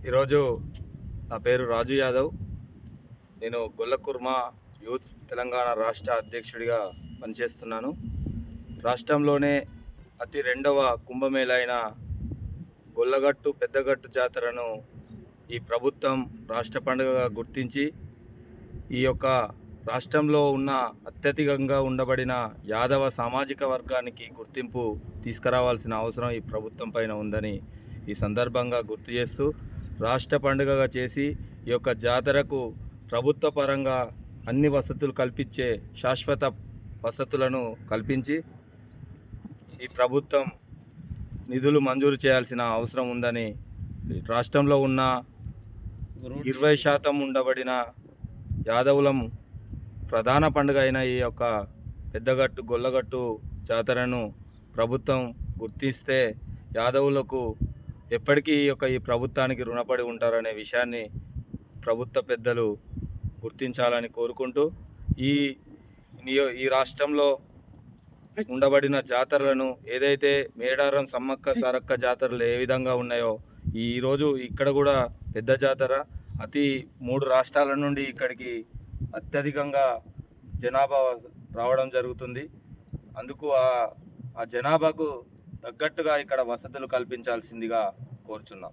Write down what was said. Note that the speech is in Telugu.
ఈరోజు నా పేరు రాజు యాదవ్. నేను గొల్లకుర్మ యూత్ తెలంగాణ రాష్ట్ర అధ్యక్షుడిగా పనిచేస్తున్నాను. రాష్ట్రంలోనే అతి రెండవ కుంభమేళ అయిన గొల్లగట్టు పెద్దగట్టు జాతరను ఈ ప్రభుత్వం రాష్ట్ర పండుగగా గుర్తించి ఈ యొక్క రాష్ట్రంలో ఉన్న అత్యధికంగా ఉండబడిన యాదవ సామాజిక వర్గానికి గుర్తింపు తీసుకురావాల్సిన అవసరం ఈ ప్రభుత్వం పైన ఉందని ఈ సందర్భంగా గుర్తు చేస్తూ రాష్ట్ర పండుగగా చేసి ఈ యొక్క జాతరకు ప్రభుత్వ పరంగా అన్ని వసతులు కల్పించే శాశ్వత వసతులను కల్పించి ఈ ప్రభుత్వం నిధులు మంజూరు చేయాల్సిన అవసరం ఉందని, రాష్ట్రంలో ఉన్న 20% ఉండబడిన యాదవులం ప్రధాన పండుగ అయిన ఈ యొక్క పెద్దగట్టు గొల్లగట్టు జాతరను ప్రభుత్వం గుర్తిస్తే యాదవులకు ఎప్పటికీ ఈ ప్రభుత్వానికి రుణపడి ఉంటారనే విషయాన్ని ప్రభుత్వ పెద్దలు గుర్తించాలని కోరుకుంటూ ఈ రాష్ట్రంలో ఉండబడిన జాతరలను ఏదైతే మేడారం సమ్మక్క సారక్క జాతరలు ఏ విధంగా ఉన్నాయో ఈరోజు ఇక్కడ కూడా పెద్ద జాతర 3 రాష్ట్రాల నుండి ఇక్కడికి అత్యధికంగా జనాభా రావడం జరుగుతుంది. అందుకు ఆ జనాభాకు తగ్గట్టుగా ఇక్కడ వసతులు కల్పించాల్సిందిగా కోరుచున్నాం.